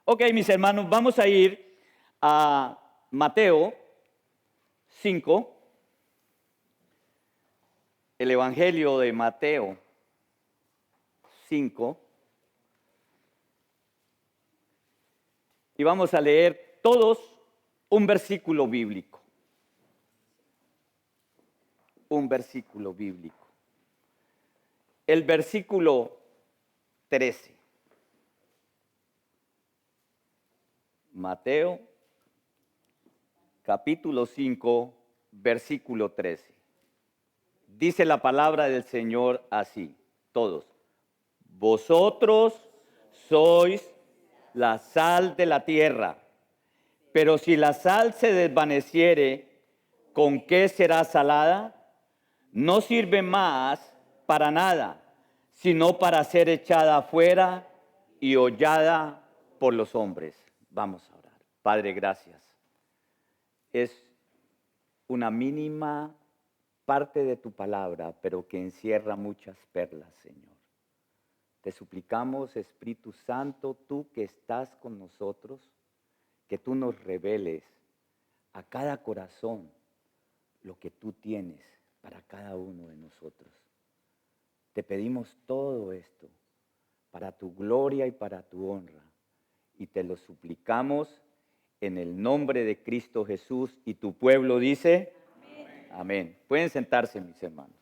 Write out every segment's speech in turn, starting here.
Ok, mis hermanos, vamos a ir a Mateo 5, el Evangelio de Mateo 5, y vamos a leer todos un versículo bíblico. Un versículo bíblico. El versículo 13. Mateo, capítulo 5, versículo 13. Dice la palabra del Señor así, todos. Vosotros sois la sal de la tierra, pero si la sal se desvaneciere, ¿con qué será salada? No sirve más para nada, sino para ser echada afuera y hollada por los hombres. Vamos a orar. Padre, gracias. Es una mínima parte de tu palabra, pero que encierra muchas perlas, Señor. Te suplicamos, Espíritu Santo, tú que estás con nosotros, que tú nos reveles a cada corazón lo que tú tienes para cada uno de nosotros. Te pedimos todo esto para tu gloria y para tu honra, y te lo suplicamos en el nombre de Cristo Jesús, y tu pueblo dice, amén. Amén. Pueden sentarse, mis hermanos.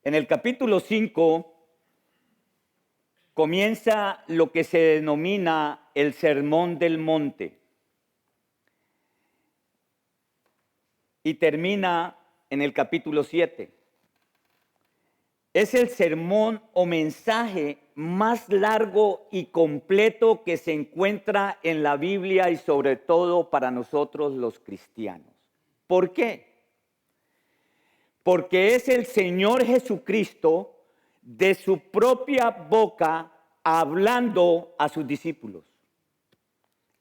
En el capítulo 5 comienza lo que se denomina el Sermón del Monte y termina en el capítulo 7. Es el sermón o mensaje más largo y completo que se encuentra en la Biblia y sobre todo para nosotros los cristianos. ¿Por qué? Porque es el Señor Jesucristo de su propia boca hablando a sus discípulos.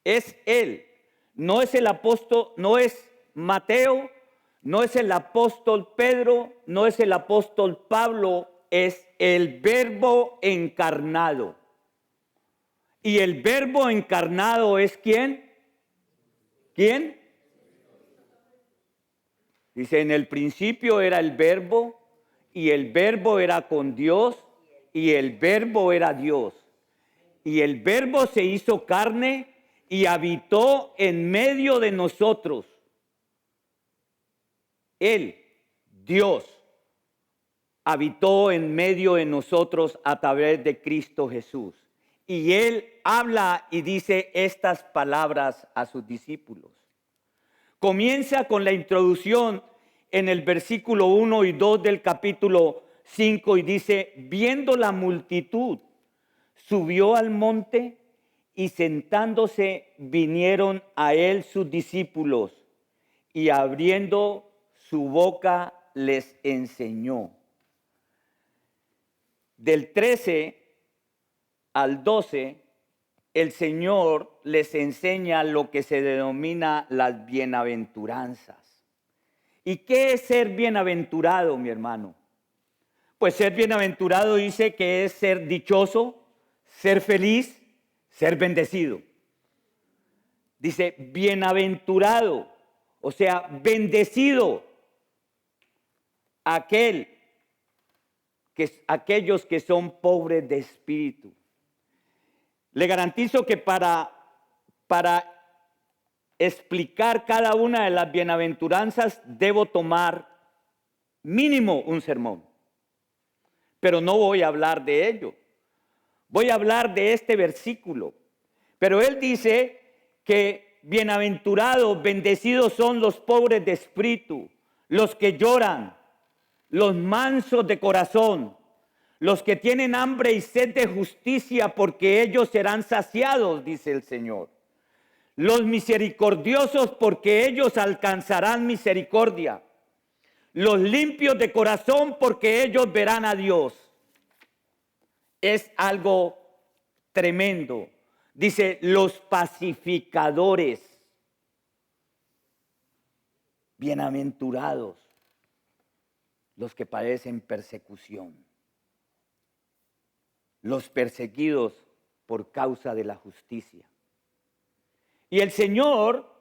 Es Él, no es el apóstol, no es Mateo, no es el apóstol Pedro, no es el apóstol Pablo, es el Verbo encarnado. ¿Y el Verbo encarnado es quién? ¿Quién? Dice, en el principio era el Verbo, y el Verbo era con Dios, y el Verbo era Dios. Y el Verbo se hizo carne y habitó en medio de nosotros. Él, Dios, habitó en medio de nosotros a través de Cristo Jesús. Y Él habla y dice estas palabras a sus discípulos. Comienza con la introducción en el versículo 1 y 2 del capítulo 5 y dice, viendo la multitud, subió al monte y sentándose vinieron a él sus discípulos y abriendo su boca les enseñó. Del 13 al 12, el Señor les enseña lo que se denomina las bienaventuranzas. ¿Y qué es ser bienaventurado, mi hermano? Pues ser bienaventurado dice que es ser dichoso, ser feliz, ser bendecido. Dice bienaventurado, o sea, bendecido aquellos que son pobres de espíritu. Le garantizo que para explicar cada una de las bienaventuranzas debo tomar mínimo un sermón. Pero no voy a hablar de ello. Voy a hablar de este versículo. Pero él dice que bienaventurados, bendecidos son los pobres de espíritu, los que lloran, los mansos de corazón, los que tienen hambre y sed de justicia, porque ellos serán saciados, dice el Señor. Los misericordiosos, porque ellos alcanzarán misericordia. Los limpios de corazón, porque ellos verán a Dios. Es algo tremendo. Dice, los pacificadores, bienaventurados, los que padecen persecución. los perseguidos por causa de la justicia. Y el Señor,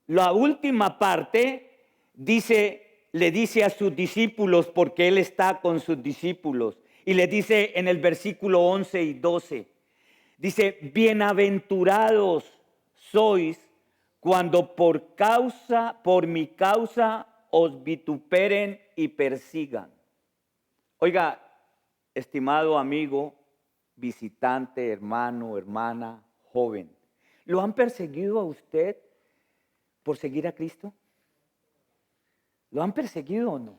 la última parte, le dice a sus discípulos, porque Él está con sus discípulos, y le dice en el versículo 11 y 12, dice, bienaventurados sois cuando por mi causa os vituperen y persigan. Oiga, estimado amigo, visitante, hermano, hermana, joven, ¿lo han perseguido a usted por seguir a Cristo? ¿Lo han perseguido o no?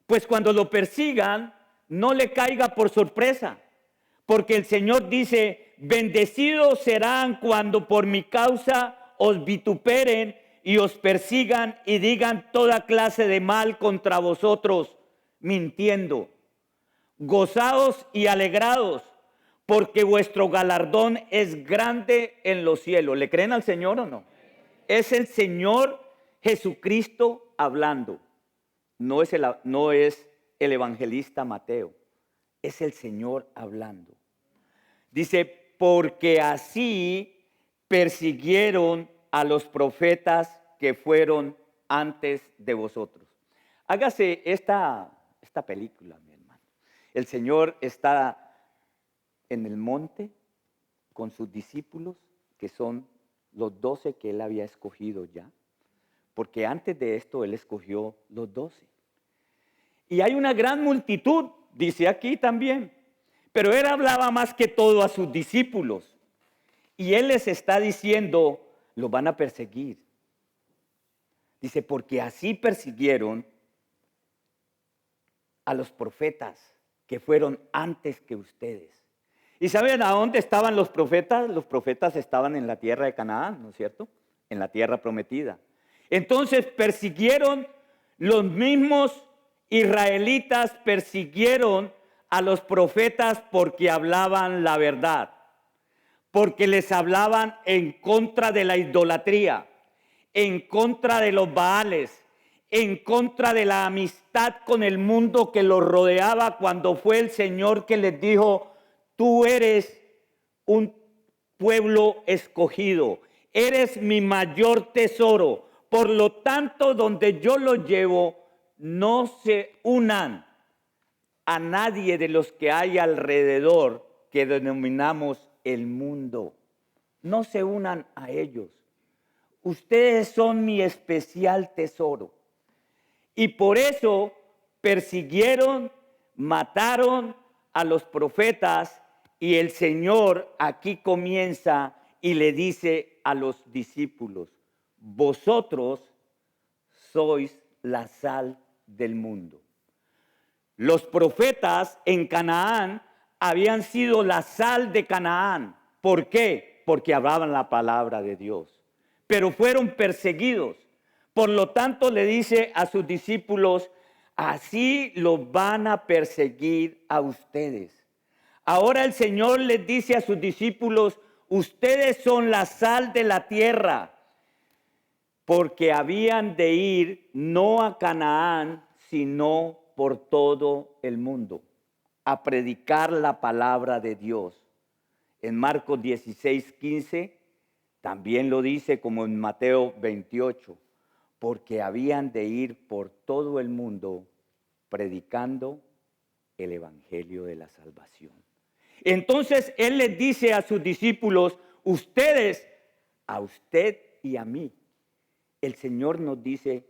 Pues cuando lo persigan, no le caiga por sorpresa, porque el Señor dice, bendecidos serán cuando por mi causa os vituperen y os persigan y digan toda clase de mal contra vosotros, mintiendo. Gozaos y alegraos, porque vuestro galardón es grande en los cielos. ¿Le creen al Señor o no? Es el Señor Jesucristo hablando. No es el evangelista Mateo. Es el Señor hablando. Dice, porque así persiguieron a los profetas que fueron antes de vosotros. Hágase esta película, mi hermano. El Señor está en el monte con sus discípulos, que son los 12 que Él había escogido ya, porque antes de esto Él escogió los 12. Y hay una gran multitud, dice aquí también, pero Él hablaba más que todo a sus discípulos. Y Él les está diciendo, los van a perseguir. Dice, porque así persiguieron a los profetas que fueron antes que ustedes. ¿Y saben a dónde estaban los profetas? Los profetas estaban en la tierra de Canaán, ¿no es cierto? En la tierra prometida. Entonces persiguieron, los mismos israelitas persiguieron a los profetas porque hablaban la verdad, porque les hablaban en contra de la idolatría, en contra de los baales, en contra de la amistad con el mundo que los rodeaba, cuando fue el Señor que les dijo, tú eres un pueblo escogido, eres mi mayor tesoro, por lo tanto, donde yo los llevo, no se unan a nadie de los que hay alrededor que denominamos el mundo. No se unan a ellos. Ustedes son mi especial tesoro. Y por eso persiguieron, mataron a los profetas, y el Señor aquí comienza y le dice a los discípulos, vosotros sois la sal del mundo. Los profetas en Canaán habían sido la sal de Canaán. ¿Por qué? Porque hablaban la palabra de Dios. Pero fueron perseguidos. Por lo tanto, le dice a sus discípulos, así los van a perseguir a ustedes. Ahora el Señor les dice a sus discípulos, ustedes son la sal de la tierra, porque habían de ir no a Canaán, sino por todo el mundo, a predicar la palabra de Dios. En Marcos 16:15 también lo dice, como en Mateo 28, porque habían de ir por todo el mundo predicando el evangelio de la salvación. Entonces Él les dice a sus discípulos, ustedes, a usted y a mí. El Señor nos dice,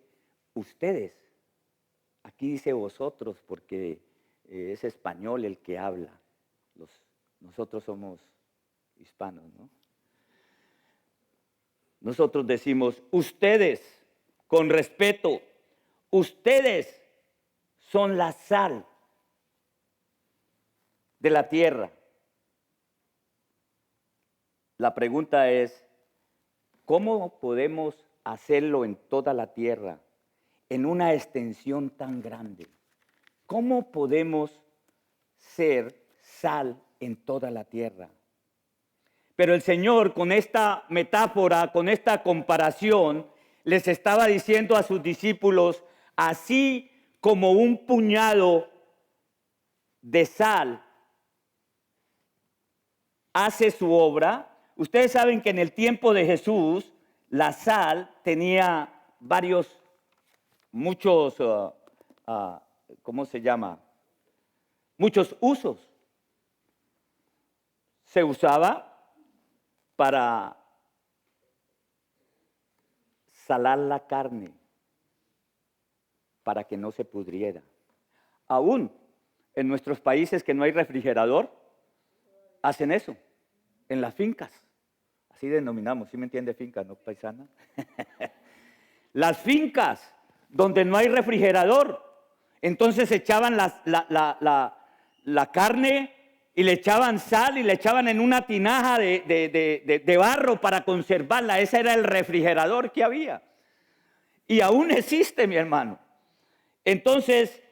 ustedes. Aquí dice vosotros porque es español el que habla. Nosotros somos hispanos, ¿no? Nosotros decimos, ustedes, con respeto, ustedes son la sal de la tierra. La pregunta es, ¿cómo podemos hacerlo en toda la tierra, en una extensión tan grande? ¿Cómo podemos ser sal en toda la tierra? Pero el Señor, con esta metáfora, con esta comparación, les estaba diciendo a sus discípulos, así como un puñado de sal hace su obra. Ustedes saben que en el tiempo de Jesús la sal tenía muchos, ¿cómo se llama? Muchos usos. Se usaba para salar la carne, para que no se pudriera. Aún en nuestros países que no hay refrigerador, hacen eso, en las fincas. Así denominamos, ¿sí me entiende finca, no paisana? Las fincas donde no hay refrigerador, entonces echaban la carne y le echaban sal y le echaban en una tinaja de barro para conservarla. Ese era el refrigerador que había. Y aún existe, mi hermano. Entonces,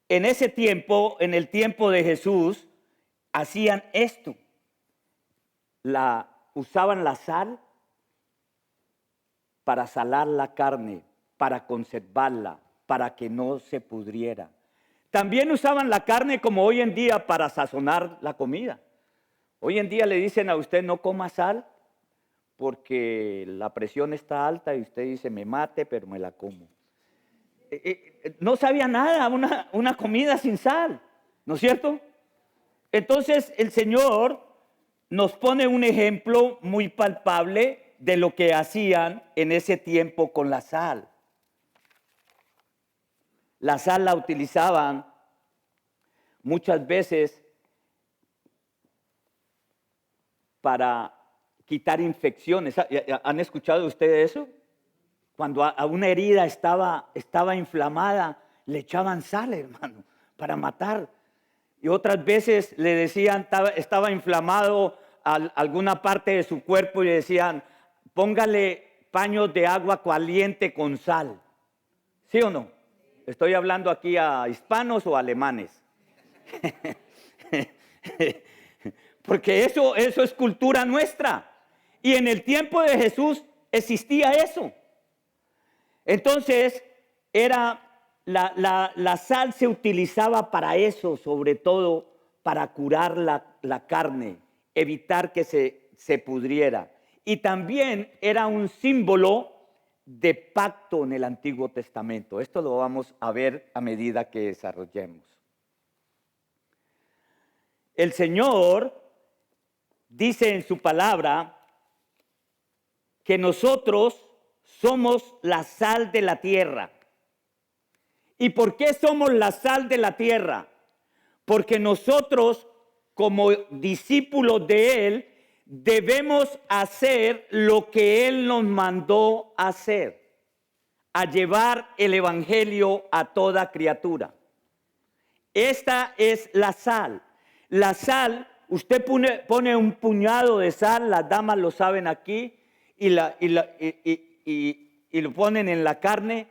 en ese tiempo, en el tiempo de Jesús, hacían esto. Usaban la sal para salar la carne, para conservarla, para que no se pudriera. También usaban la carne como hoy en día para sazonar la comida. Hoy en día le dicen a usted no coma sal porque la presión está alta y usted dice me mate pero me la como. No sabía nada una comida sin sal, ¿no es cierto? Entonces el Señor nos pone un ejemplo muy palpable de lo que hacían en ese tiempo con la sal. La sal la utilizaban muchas veces para quitar infecciones. ¿Han escuchado ustedes eso? Cuando a una herida estaba inflamada, le echaban sal, hermano, para matar. Y otras veces le decían, estaba inflamado alguna parte de su cuerpo y le decían, póngale paños de agua caliente con sal. ¿Sí o no? Estoy hablando aquí a hispanos o alemanes. Porque eso es cultura nuestra. Y en el tiempo de Jesús existía eso. Entonces, la sal se utilizaba para eso, sobre todo para curar la carne, evitar que se pudriera. Y también era un símbolo de pacto en el Antiguo Testamento. Esto lo vamos a ver a medida que desarrollemos. El Señor dice en su palabra que nosotros somos la sal de la tierra. ¿Y por qué somos la sal de la tierra? Porque nosotros, como discípulos de Él, debemos hacer lo que Él nos mandó hacer, a llevar el evangelio a toda criatura. Esta es la sal. La sal, usted pone un puñado de sal, las damas lo saben aquí, y lo ponen en la carne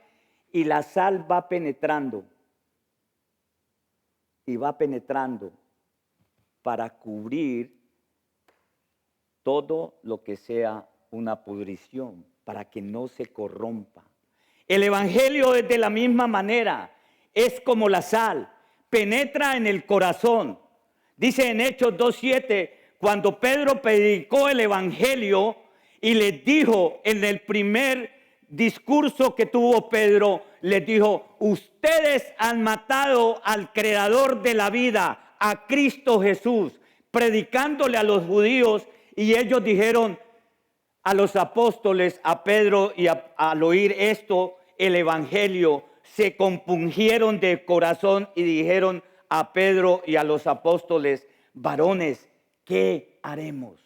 y la sal va penetrando. Y va penetrando para cubrir todo lo que sea una pudrición, para que no se corrompa. El evangelio es de la misma manera, es como la sal, penetra en el corazón. Dice en Hechos 2:7, cuando Pedro predicó el evangelio y les dijo en el primer discurso que tuvo Pedro, les dijo, ustedes han matado al creador de la vida, a Cristo Jesús, predicándole a los judíos, y ellos dijeron a los apóstoles, a Pedro, y al oír esto, el evangelio, se compungieron de corazón y dijeron a Pedro y a los apóstoles, varones, ¿qué haremos?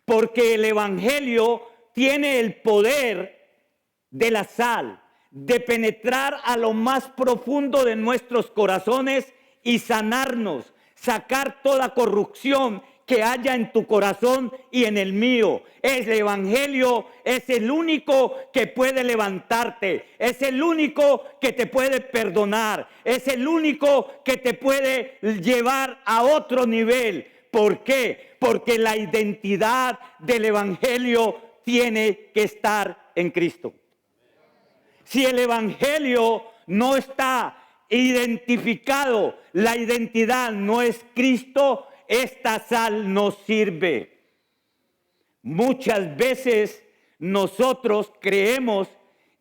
Porque el evangelio tiene el poder de la sal, de penetrar a lo más profundo de nuestros corazones y sanarnos, sacar toda corrupción que haya en tu corazón y en el mío. El evangelio es el único que puede levantarte, es el único que te puede perdonar, es el único que te puede llevar a otro nivel. ¿Por qué? Porque la identidad del evangelio tiene que estar en Cristo. Si el evangelio no está identificado, la identidad no es Cristo, esta sal no sirve. Muchas veces nosotros creemos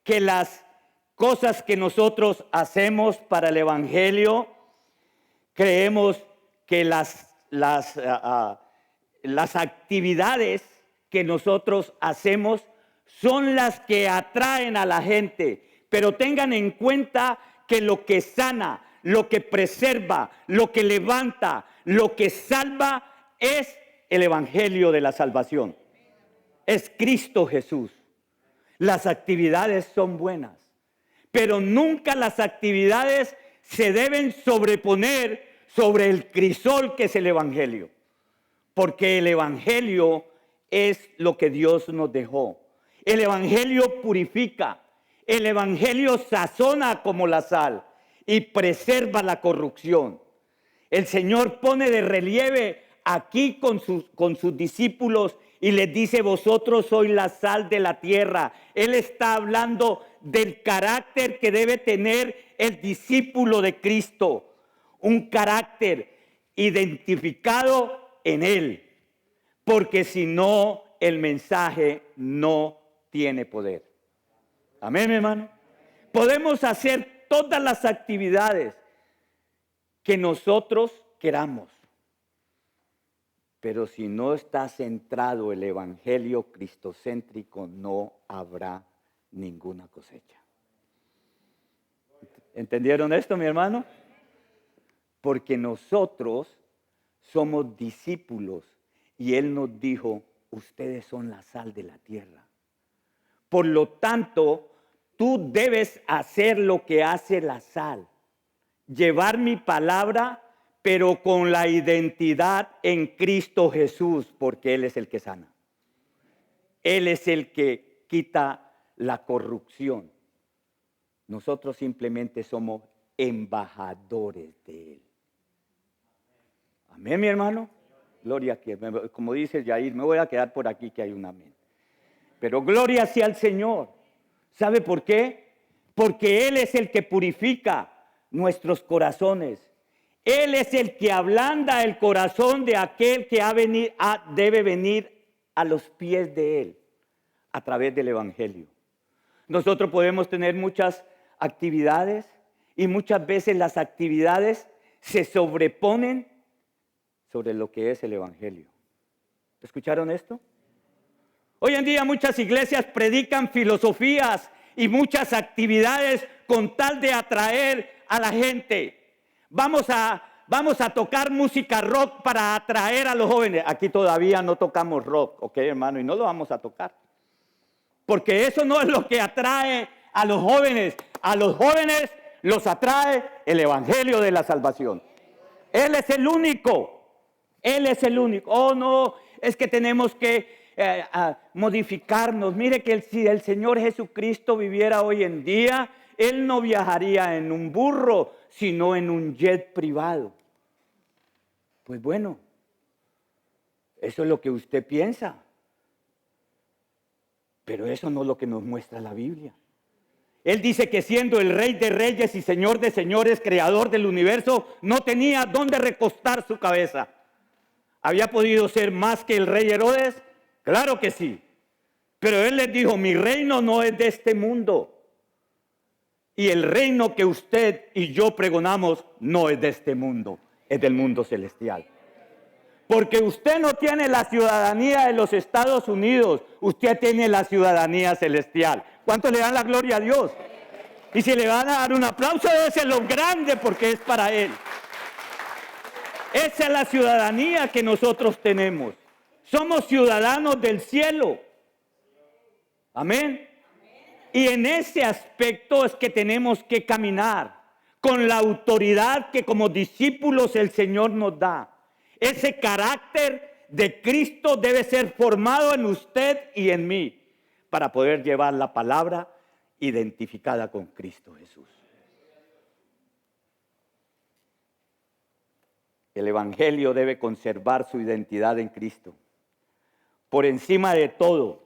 que las cosas que nosotros hacemos para el evangelio, creemos que las actividades que nosotros hacemos son las que atraen a la gente. Pero tengan en cuenta que lo que sana, lo que preserva, lo que levanta, lo que salva es el evangelio de la salvación. Es Cristo Jesús. Las actividades son buenas, pero nunca las actividades se deben sobreponer sobre el crisol que es el evangelio. Porque el evangelio es lo que Dios nos dejó. El evangelio purifica. El evangelio sazona como la sal y preserva la corrupción. El Señor pone de relieve aquí con sus discípulos y les dice: vosotros sois la sal de la tierra. Él está hablando del carácter que debe tener el discípulo de Cristo. Un carácter identificado en Él. Porque si no, el mensaje no tiene poder. Amén, mi hermano. Podemos hacer todas las actividades que nosotros queramos, pero si no está centrado el evangelio cristocéntrico, no habrá ninguna cosecha. ¿Entendieron esto, mi hermano? Porque nosotros somos discípulos y Él nos dijo: ustedes son la sal de la tierra. Por lo tanto, tú debes hacer lo que hace la sal. Llevar mi palabra, pero con la identidad en Cristo Jesús, porque Él es el que sana. Él es el que quita la corrupción. Nosotros simplemente somos embajadores de Él. Amén, mi hermano. Gloria a Dios. Como dice Yair, me voy a quedar por aquí que hay un amén. Pero gloria sea al Señor. ¿Sabe por qué? Porque Él es el que purifica nuestros corazones. Él es el que ablanda el corazón de aquel que debe venir a los pies de Él a través del evangelio. Nosotros podemos tener muchas actividades y muchas veces las actividades se sobreponen sobre lo que es el evangelio. ¿Escucharon esto? Hoy en día muchas iglesias predican filosofías y muchas actividades con tal de atraer a la gente. Vamos a tocar música rock para atraer a los jóvenes. Aquí todavía no tocamos rock, ¿ok, hermano? Y no lo vamos a tocar. Porque eso no es lo que atrae a los jóvenes. A los jóvenes los atrae el evangelio de la salvación. Él es el único. Él es el único. Oh, no, es que tenemos que modificarnos. Mire que si el Señor Jesucristo viviera hoy en día, Él no viajaría en un burro, sino en un jet privado. Pues bueno, eso es lo que usted piensa. Pero eso no es lo que nos muestra la Biblia. Él dice que siendo el Rey de Reyes y Señor de Señores, Creador del universo, no tenía dónde recostar su cabeza. ¿Había podido ser más que el rey Herodes? Claro que sí. Pero Él les dijo: mi reino no es de este mundo. Y el reino que usted y yo pregonamos no es de este mundo, es del mundo celestial. Porque usted no tiene la ciudadanía de los Estados Unidos, usted tiene la ciudadanía celestial. ¿Cuántos le dan la gloria a Dios? Y si le van a dar un aplauso, déselo grande porque es para Él. Esa es la ciudadanía que nosotros tenemos. Somos ciudadanos del cielo. Amén. Y en ese aspecto es que tenemos que caminar con la autoridad que como discípulos el Señor nos da. Ese carácter de Cristo debe ser formado en usted y en mí para poder llevar la palabra identificada con Cristo Jesús. El evangelio debe conservar su identidad en Cristo. Por encima de todo,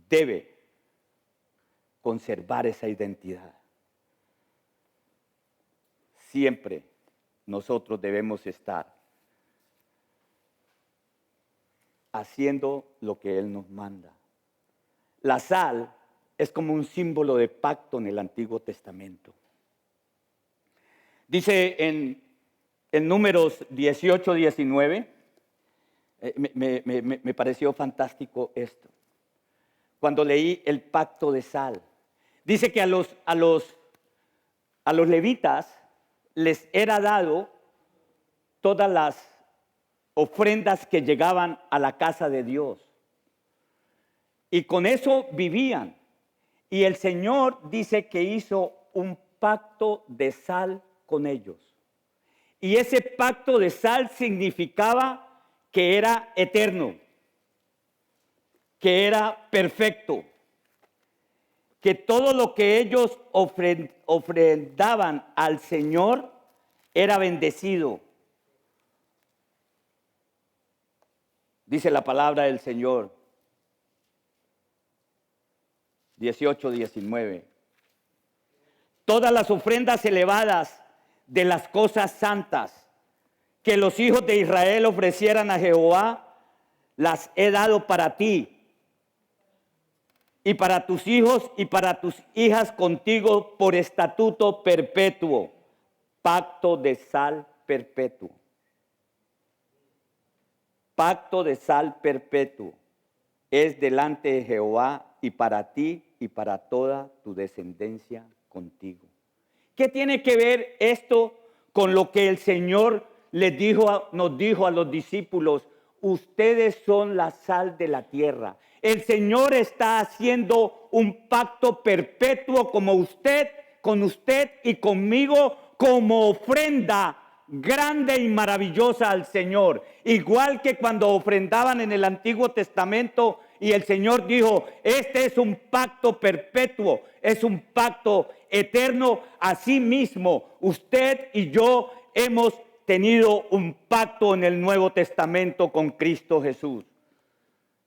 debe conservar esa identidad. Siempre nosotros debemos estar haciendo lo que Él nos manda. La sal es como un símbolo de pacto en el Antiguo Testamento. Dice en Números 18, 19, me pareció fantástico esto. Cuando leí el pacto de sal, dice que a los levitas les era dado todas las ofrendas que llegaban a la casa de Dios. Y con eso vivían. Y el Señor dice que hizo un pacto de sal con ellos. Y ese pacto de sal significaba que era eterno, que era perfecto, que todo lo que ellos ofrendaban al Señor era bendecido. Dice la palabra del Señor, 18, 19. Todas las ofrendas elevadas de las cosas santas que los hijos de Israel ofrecieran a Jehová, las he dado para ti y para tus hijos y para tus hijas contigo por estatuto perpetuo, pacto de sal perpetuo. Pacto de sal perpetuo es delante de Jehová y para ti y para toda tu descendencia contigo. ¿Qué tiene que ver esto con lo que el Señor nos dijo a los discípulos? Ustedes son la sal de la tierra. El Señor está haciendo un pacto perpetuo con usted y conmigo como ofrenda grande y maravillosa al Señor. Igual que cuando ofrendaban en el Antiguo Testamento y el Señor dijo, este es un pacto perpetuo, es un pacto eterno. Así mismo, usted y yo hemos tenido un pacto en el Nuevo Testamento con Cristo Jesús.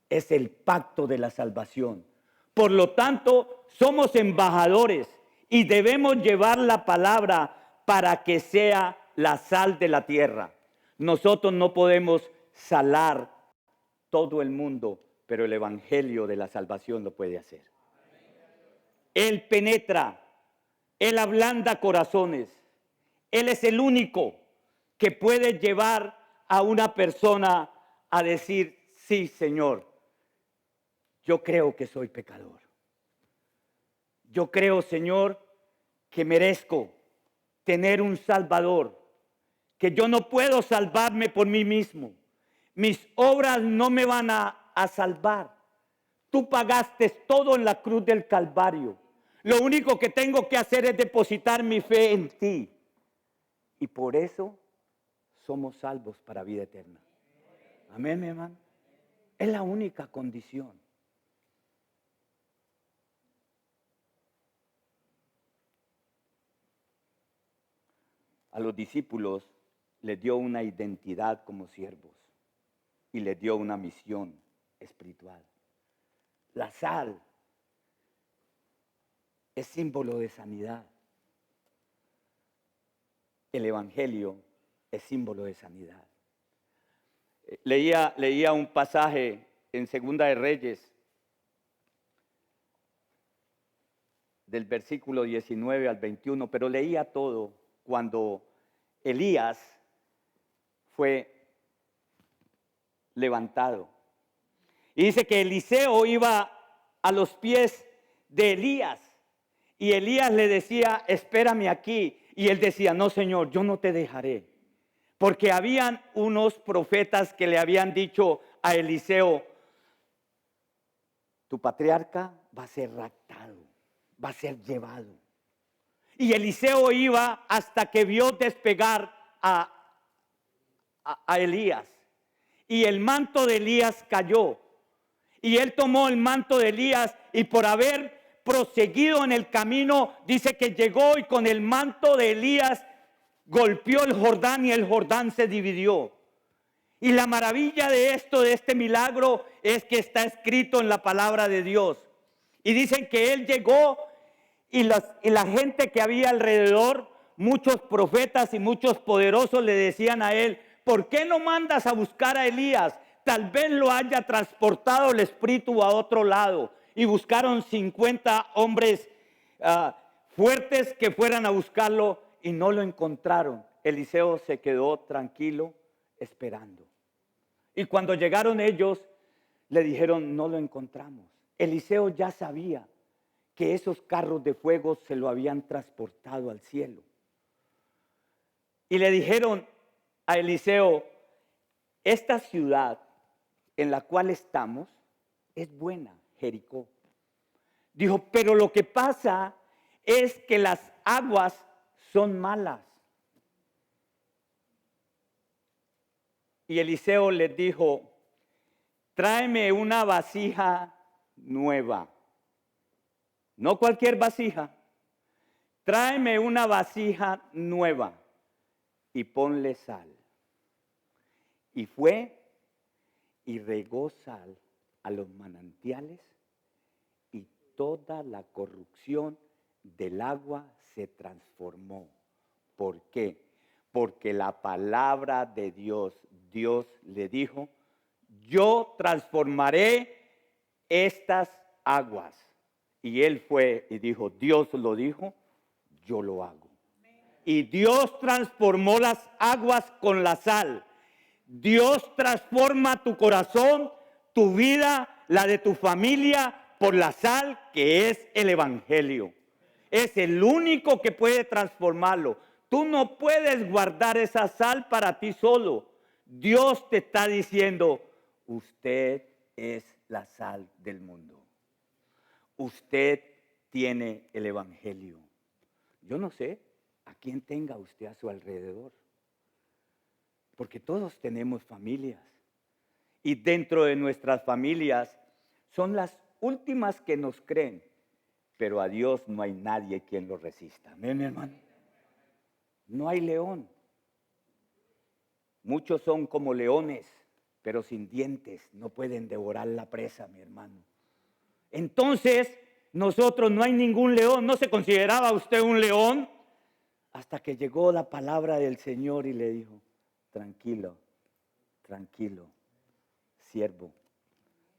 Es el pacto de la salvación. Por lo tanto, somos embajadores y debemos llevar la palabra para que sea la sal de la tierra. Nosotros no podemos salar todo el mundo, pero el evangelio de la salvación lo puede hacer. Él penetra, Él ablanda corazones. Él es el único que puede llevar a una persona a decir, sí, Señor, yo creo que soy pecador. Yo creo, Señor, que merezco tener un Salvador, que yo no puedo salvarme por mí mismo. Mis obras no me van a salvar. Tú pagaste todo en la cruz del Calvario. Lo único que tengo que hacer es depositar mi fe en ti. Y por eso somos salvos para vida eterna. Amén, mi hermano. Es la única condición. A los discípulos les dio una identidad como siervos y les dio una misión espiritual. La sal es símbolo de sanidad. El evangelio es símbolo de sanidad. Leía un pasaje en Segunda de Reyes, del versículo 19 al 21, pero leía todo cuando Elías fue levantado. Y dice que Eliseo iba a los pies de Elías y Elías le decía, espérame aquí. Y él decía, no, Señor, yo no te dejaré. Porque habían unos profetas que le habían dicho a Eliseo, tu patriarca va a ser raptado, va a ser llevado. Y Eliseo iba hasta que vio despegar a Elías. Y el manto de Elías cayó. Y él tomó el manto de Elías y por haber proseguido en el camino, dice que llegó y con el manto de Elías golpeó el Jordán y el Jordán se dividió. Y la maravilla de este milagro, es que está escrito en la palabra de Dios. Y dicen que él llegó y la gente que había alrededor, muchos profetas y muchos poderosos le decían a él, ¿por qué no mandas a buscar a Elías? tal vez lo haya transportado el espíritu a otro lado. Y buscaron 50 hombres fuertes que fueran a buscarlo y no lo encontraron. Eliseo se quedó tranquilo esperando. Y cuando llegaron ellos, le dijeron, no lo encontramos. Eliseo ya sabía que esos carros de fuego se lo habían transportado al cielo. Y le dijeron a Eliseo, esta ciudad en la cual estamos es buena, Jericó. Dijo, pero lo que pasa es que las aguas son malas. Y Eliseo les dijo, tráeme una vasija nueva. No cualquier vasija. Tráeme una vasija nueva y ponle sal. Y fue y regó sal a los manantiales y toda la corrupción del agua se transformó. ¿Por qué? Porque la palabra de Dios le dijo, yo transformaré estas aguas. Y él fue y dijo, Dios lo dijo, yo lo hago. Y Dios transformó las aguas con la sal. Dios transforma tu corazón, tu vida, la de tu familia, por la sal que es el Evangelio. Es el único que puede transformarlo. Tú no puedes guardar esa sal para ti solo. Dios te está diciendo, usted es la sal del mundo. Usted tiene el Evangelio. Yo no sé a quién tenga usted a su alrededor. Porque todos tenemos familias. Y dentro de nuestras familias son las últimas que nos creen. Pero a Dios no hay nadie quien lo resista. Amén, mi hermano. No hay león. Muchos son como leones, pero sin dientes. No pueden devorar la presa, mi hermano. Entonces, nosotros no hay ningún león. ¿No se consideraba usted un león? Hasta que llegó la palabra del Señor y le dijo, tranquilo, tranquilo, siervo,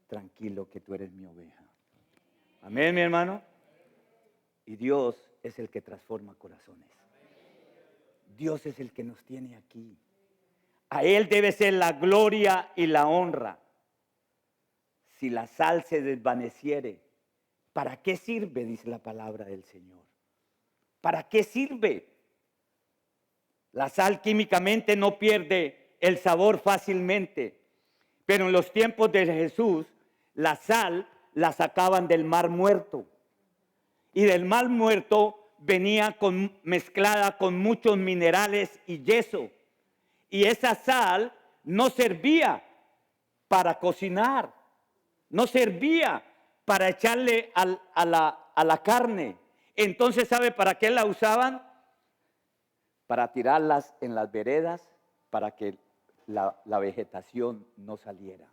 tranquilo que tú eres mi oveja. Amén, mi hermano. Y Dios es el que transforma corazones. Dios es el que nos tiene aquí. A Él debe ser la gloria y la honra. Si la sal se desvaneciere, ¿para qué sirve? Dice la palabra del Señor. ¿Para qué sirve? La sal químicamente no pierde el sabor fácilmente, pero en los tiempos de Jesús, la sal la sacaban del mar muerto. Y del mar muerto venía mezclada con muchos minerales y yeso. Y esa sal no servía para cocinar, no servía para echarle a la carne. Entonces, ¿sabe para qué la usaban? Para tirarlas en las veredas, para que la vegetación no saliera.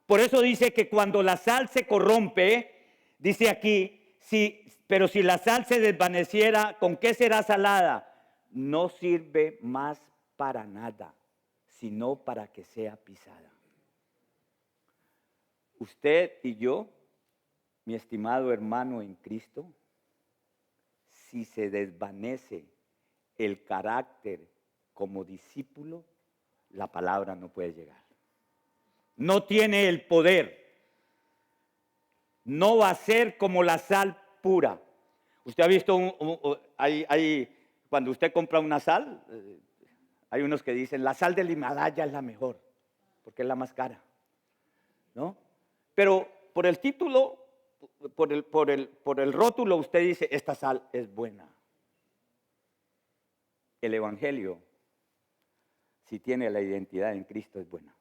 Por eso dice que cuando la sal se corrompe, dice aquí, pero si la sal se desvaneciera, ¿con qué será salada? No sirve más para nada, sino para que sea pisada. Usted y yo, mi estimado hermano en Cristo, si se desvanece el carácter como discípulo, la palabra no puede llegar. No tiene el poder. No va a ser como la sal pura. Usted ha visto, cuando usted compra una sal, hay unos que dicen, la sal del Himalaya es la mejor, porque es la más cara, ¿no? Pero por el título, por el rótulo, usted dice, esta sal es buena. El Evangelio, si tiene la identidad en Cristo, es buena.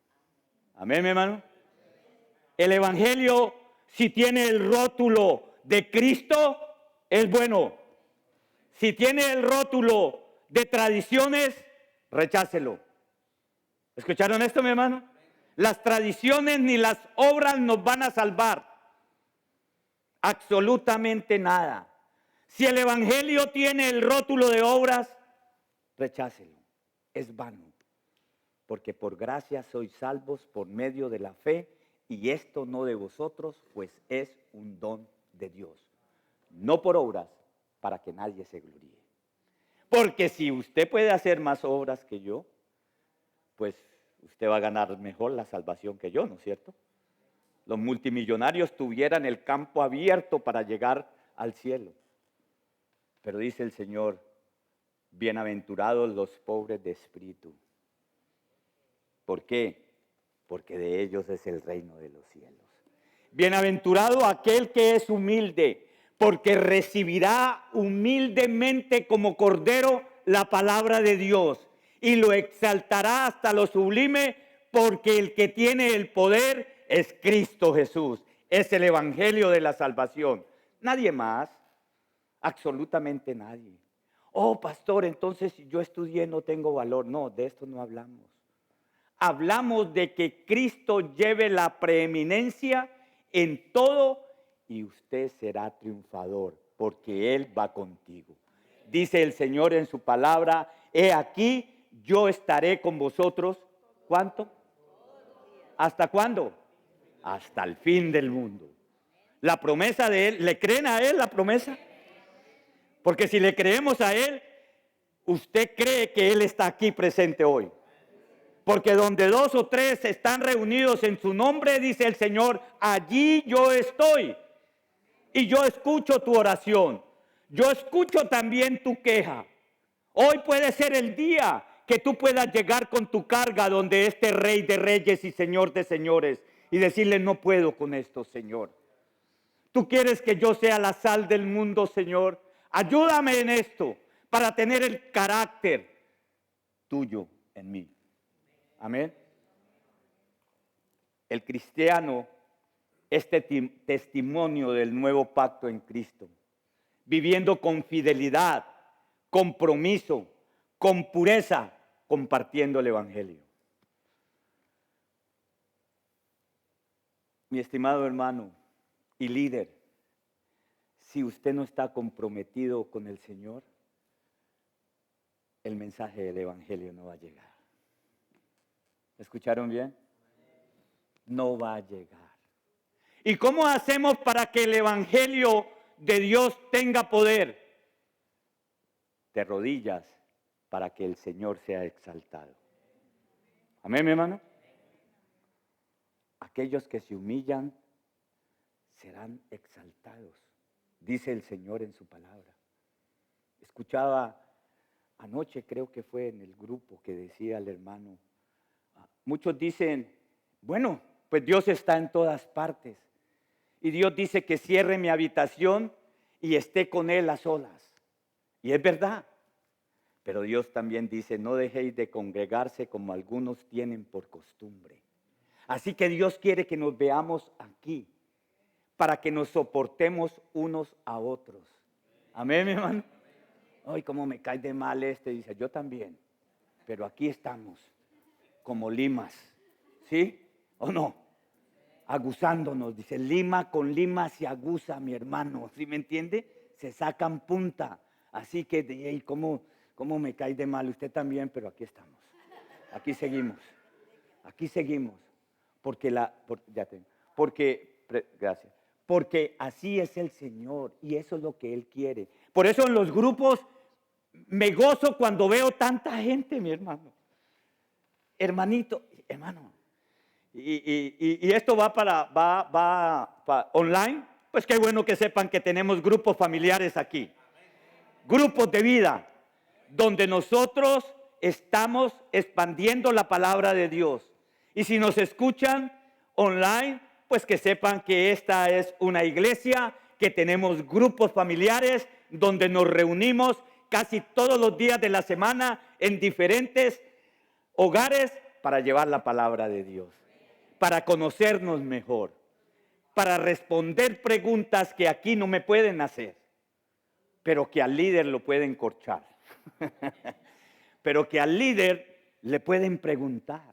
Amén, mi hermano. El Evangelio, si tiene el rótulo de Cristo, es bueno. Si tiene el rótulo de tradiciones, rechácelo. ¿Escucharon esto, mi hermano? Las tradiciones ni las obras nos van a salvar. Absolutamente nada. Si el Evangelio tiene el rótulo de obras, rechácelo. Es vano. porque por gracia sois salvos por medio de la fe, y esto no de vosotros, pues es un don de Dios, no por obras, para que nadie se gloríe. Porque si usted puede hacer más obras que yo, pues usted va a ganar mejor la salvación que yo, ¿no es cierto? Los multimillonarios tuvieran el campo abierto para llegar al cielo. Pero dice el Señor, bienaventurados los pobres de espíritu. ¿Por qué? Porque de ellos es el reino de los cielos. Bienaventurado aquel que es humilde, porque recibirá humildemente como cordero la palabra de Dios y lo exaltará hasta lo sublime, porque el que tiene el poder es Cristo Jesús. Es el evangelio de la salvación. Nadie más, absolutamente nadie. Oh, pastor, entonces si yo estudié no tengo valor. No, de esto no hablamos. Hablamos de que Cristo lleve la preeminencia en todo y usted será triunfador porque Él va contigo. Dice el Señor en su palabra, he aquí, yo estaré con vosotros. ¿Cuánto? ¿Hasta cuándo? Hasta el fin del mundo. La promesa de Él, ¿le creen a Él la promesa? Porque si le creemos a Él, usted cree que Él está aquí presente hoy. Porque donde 2 o 3 están reunidos en su nombre, dice el Señor, allí yo estoy. Y yo escucho tu oración. Yo escucho también tu queja. Hoy puede ser el día que tú puedas llegar con tu carga donde este Rey de Reyes y Señor de Señores y decirle, no puedo con esto, Señor. Tú quieres que yo sea la sal del mundo, Señor. Ayúdame en esto para tener el carácter tuyo en mí. Amén. El cristiano es testimonio del nuevo pacto en Cristo, viviendo con fidelidad, compromiso, con pureza, compartiendo el evangelio. Mi estimado hermano y líder, si usted no está comprometido con el Señor, el mensaje del evangelio no va a llegar. ¿Escucharon bien? No va a llegar. ¿Y cómo hacemos para que el evangelio de Dios tenga poder? De rodillas para que el Señor sea exaltado. Amén, mi hermano. Aquellos que se humillan serán exaltados, dice el Señor en su palabra. Escuchaba anoche, creo que fue en el grupo, que decía el hermano, muchos dicen, bueno, pues Dios está en todas partes. Y Dios dice que cierre mi habitación y esté con Él a solas. Y es verdad. Pero Dios también dice, no dejéis de congregarse como algunos tienen por costumbre. Así que Dios quiere que nos veamos aquí para que nos soportemos unos a otros. Amén, mi hermano. Ay, cómo me cae de mal este. Dice, yo también. Pero aquí estamos, como limas. ¿Sí o no? Aguzándonos. Dice, lima con lima se aguza, mi hermano. ¿Sí me entiende? Se sacan punta. Así que, hey, ¿cómo me cae de mal? Usted también, pero aquí estamos. Aquí seguimos. Aquí seguimos. Gracias. Porque así es el Señor y eso es lo que Él quiere. Por eso en los grupos me gozo cuando veo tanta gente, mi hermano. Hermanito, hermano. Y esto va para online. Pues qué bueno que sepan que tenemos grupos familiares aquí. Grupos de vida, donde nosotros estamos expandiendo la palabra de Dios. Y si nos escuchan online, pues que sepan que esta es una iglesia, que tenemos grupos familiares donde nos reunimos casi todos los días de la semana en diferentes hogares para llevar la palabra de Dios, para conocernos mejor, para responder preguntas que aquí no me pueden hacer, pero que al líder lo pueden corchar, pero que al líder le pueden preguntar.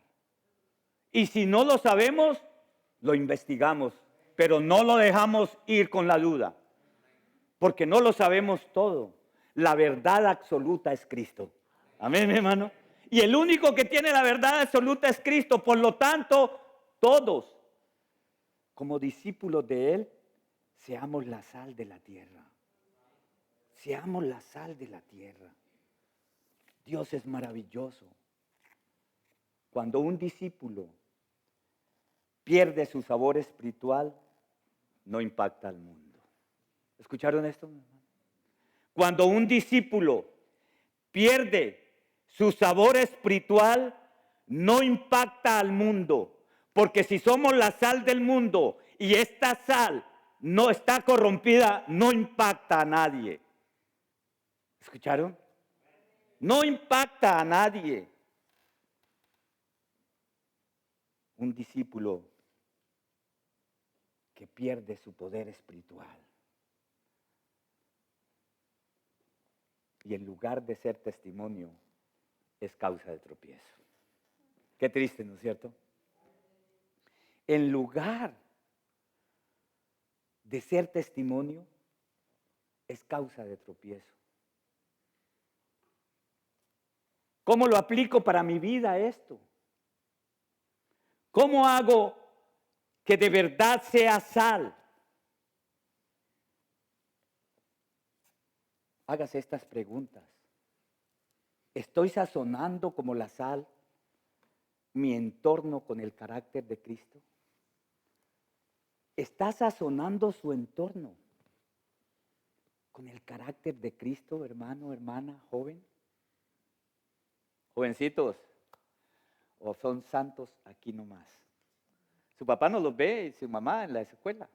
Y si no lo sabemos, lo investigamos, pero no lo dejamos ir con la duda, porque no lo sabemos todo. La verdad absoluta es Cristo. Amén, mi hermano. Y el único que tiene la verdad absoluta es Cristo. Por lo tanto, todos, como discípulos de Él, seamos la sal de la tierra. Seamos la sal de la tierra. Dios es maravilloso. Cuando un discípulo pierde su sabor espiritual, no impacta al mundo. ¿Escucharon esto? Cuando un discípulo pierde su sabor espiritual, no impacta al mundo. Porque si somos la sal del mundo y esta sal no está corrompida, no impacta a nadie. ¿Escucharon? No impacta a nadie. Un discípulo que pierde su poder espiritual y en lugar de ser testimonio, es causa de tropiezo. Qué triste, ¿no es cierto? En lugar de ser testimonio, es causa de tropiezo. ¿Cómo lo aplico para mi vida esto? ¿Cómo hago que de verdad sea sal? Hágase estas preguntas. ¿Estoy sazonando como la sal mi entorno con el carácter de Cristo? ¿Está sazonando su entorno con el carácter de Cristo, hermano, hermana, joven? Jovencitos, o son santos aquí nomás. Su papá no los ve y su mamá en la escuela.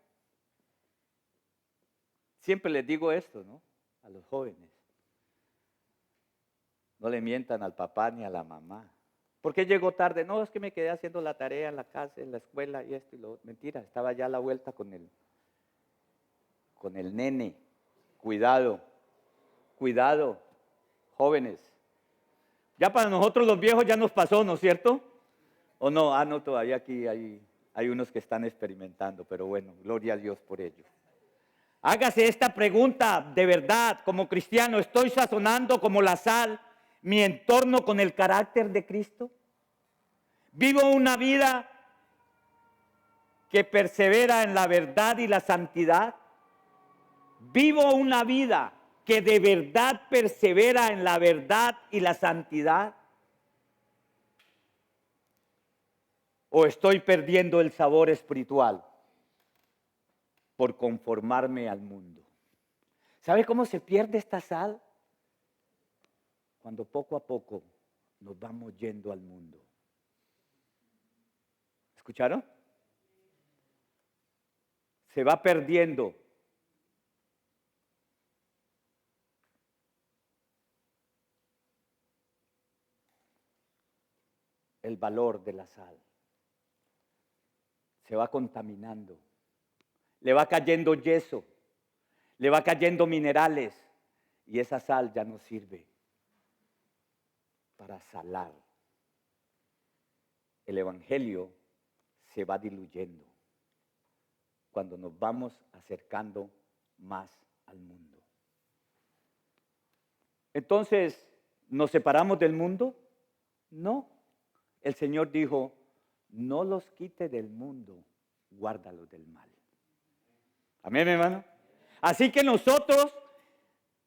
Siempre les digo esto, ¿no? A los jóvenes. No le mientan al papá ni a la mamá. ¿Por qué llegó tarde? No, es que me quedé haciendo la tarea en la casa, en la escuela y esto y lo otro. Mentira, estaba ya a la vuelta con el nene. Cuidado, cuidado, jóvenes. Ya para nosotros los viejos ya nos pasó, ¿no es cierto? ¿O no? Ah, no, todavía aquí hay unos que están experimentando, pero bueno, gloria a Dios por ello. Hágase esta pregunta de verdad, como cristiano, ¿estoy sazonando como la sal mi entorno con el carácter de Cristo? ¿Vivo una vida que persevera en la verdad y la santidad? ¿Vivo una vida que de verdad persevera en la verdad y la santidad? ¿O estoy perdiendo el sabor espiritual por conformarme al mundo? ¿Sabe cómo se pierde esta sal? Cuando poco a poco nos vamos yendo al mundo. ¿Escucharon? Se va perdiendo. El valor de la sal. Se va contaminando. Le va cayendo yeso. Le va cayendo minerales. Y esa sal ya no sirve para salar. El evangelio se va diluyendo cuando nos vamos acercando más al mundo. Entonces, ¿nos separamos del mundo? No. El Señor dijo, no los quite del mundo, guárdalos del mal. Amén, hermano. Así que nosotros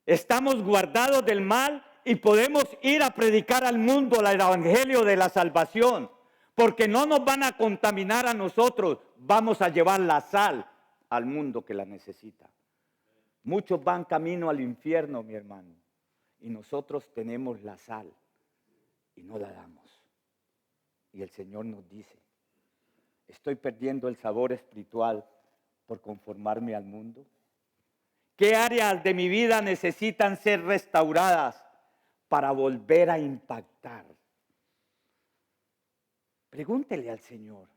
estamos guardados del mal y podemos ir a predicar al mundo el evangelio de la salvación, porque no nos van a contaminar a nosotros, vamos a llevar la sal al mundo que la necesita. Muchos van camino al infierno, mi hermano, y nosotros tenemos la sal y no la damos. Y el Señor nos dice, ¿estoy perdiendo el sabor espiritual por conformarme al mundo? ¿Qué áreas de mi vida necesitan ser restauradas para volver a impactar? Pregúntele al Señor,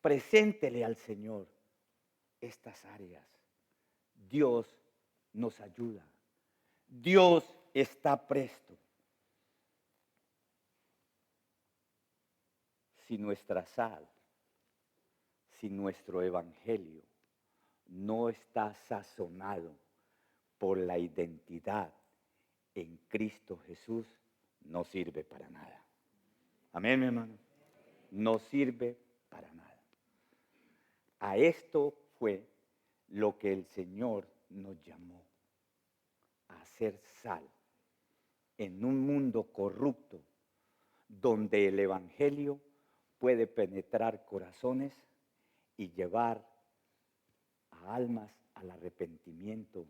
preséntele al Señor estas áreas. Dios nos ayuda. Dios está presto. Si nuestra sal, si nuestro evangelio no está sazonado por la identidad en Cristo Jesús, no sirve para nada. Amén, mi hermano. No sirve para nada. A esto fue lo que el Señor nos llamó, a hacer sal en un mundo corrupto, donde el Evangelio puede penetrar corazones y llevar a almas al arrepentimiento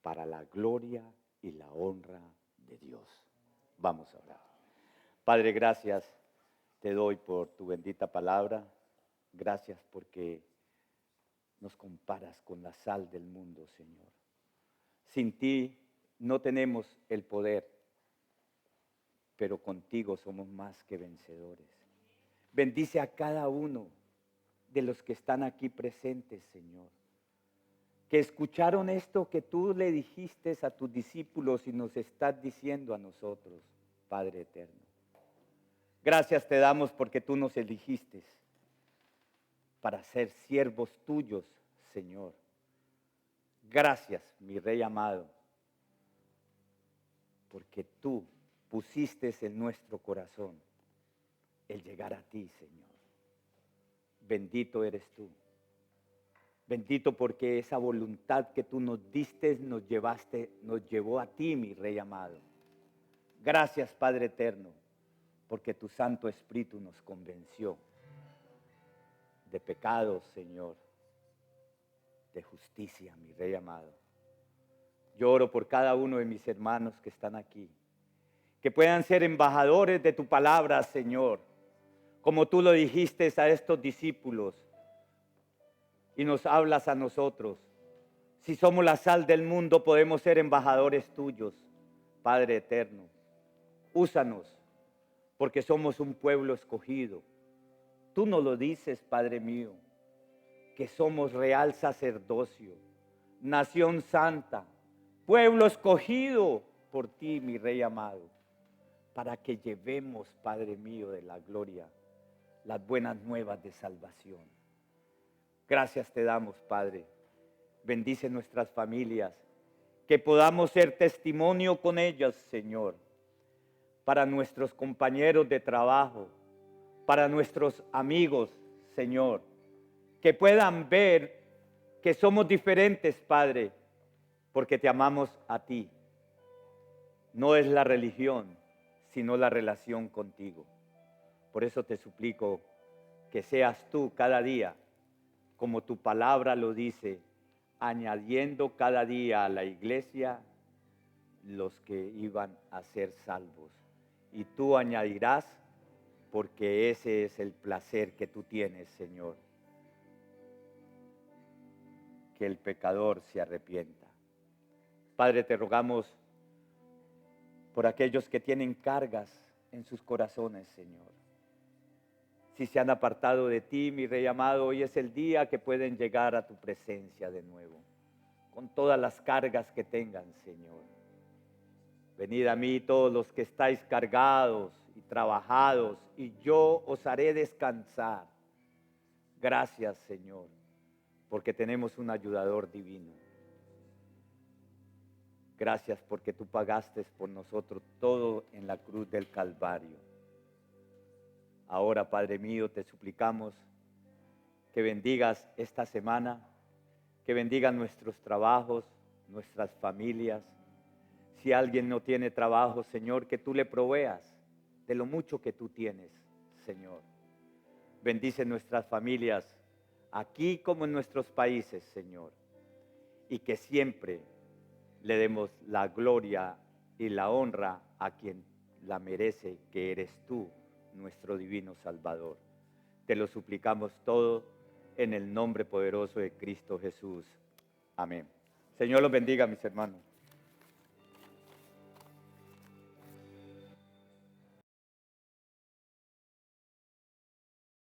para la gloria y la honra de Dios. Vamos a orar. Padre, gracias te doy por tu bendita palabra. Gracias porque nos comparas con la sal del mundo, Señor. Sin ti no tenemos el poder, pero contigo somos más que vencedores. Bendice a cada uno de los que están aquí presentes, Señor, que escucharon esto que tú le dijiste a tus discípulos y nos estás diciendo a nosotros, Padre eterno. Gracias te damos porque tú nos elegiste para ser siervos tuyos, Señor. Gracias, mi Rey amado, porque tú pusiste en nuestro corazón el llegar a ti, Señor. Bendito eres tú. Bendito porque esa voluntad que tú nos diste, nos llevó a ti, mi Rey amado. Gracias, Padre eterno, porque tu Santo Espíritu nos convenció de pecado, Señor, de justicia, mi Rey amado. Yo oro por cada uno de mis hermanos que están aquí, que puedan ser embajadores de tu palabra, Señor, como tú lo dijiste a estos discípulos y nos hablas a nosotros. Si somos la sal del mundo, podemos ser embajadores tuyos, Padre eterno. Úsanos, porque somos un pueblo escogido. Tú nos lo dices, Padre mío, que somos real sacerdocio, nación santa, pueblo escogido por ti, mi Rey amado, para que llevemos, Padre mío de la gloria, las buenas nuevas de salvación. Gracias te damos, Padre. Bendice nuestras familias, que podamos ser testimonio con ellas, Señor, para nuestros compañeros de trabajo, para nuestros amigos, Señor, que puedan ver que somos diferentes, Padre, porque te amamos a ti. No es la religión, sino la relación contigo. Por eso te suplico que seas tú cada día, como tu palabra lo dice, añadiendo cada día a la iglesia los que iban a ser salvos. Y tú añadirás, porque ese es el placer que tú tienes, Señor, que el pecador se arrepienta. Padre, te rogamos por aquellos que tienen cargas en sus corazones, Señor. Si se han apartado de ti, mi Rey amado, hoy es el día que pueden llegar a tu presencia de nuevo, con todas las cargas que tengan, Señor. Venid a mí todos los que estáis cargados y trabajados, y yo os haré descansar. Gracias, Señor, porque tenemos un ayudador divino. Gracias porque tú pagaste por nosotros todo en la cruz del Calvario. Ahora, Padre mío, te suplicamos que bendigas esta semana, que bendiga nuestros trabajos, nuestras familias. Si alguien no tiene trabajo, Señor, que tú le proveas de lo mucho que tú tienes, Señor. Bendice nuestras familias, aquí como en nuestros países, Señor. Y que siempre le demos la gloria y la honra a quien la merece, que eres tú, nuestro divino Salvador. Te lo suplicamos todo en el nombre poderoso de Cristo Jesús. Amén. Señor los bendiga, mis hermanos.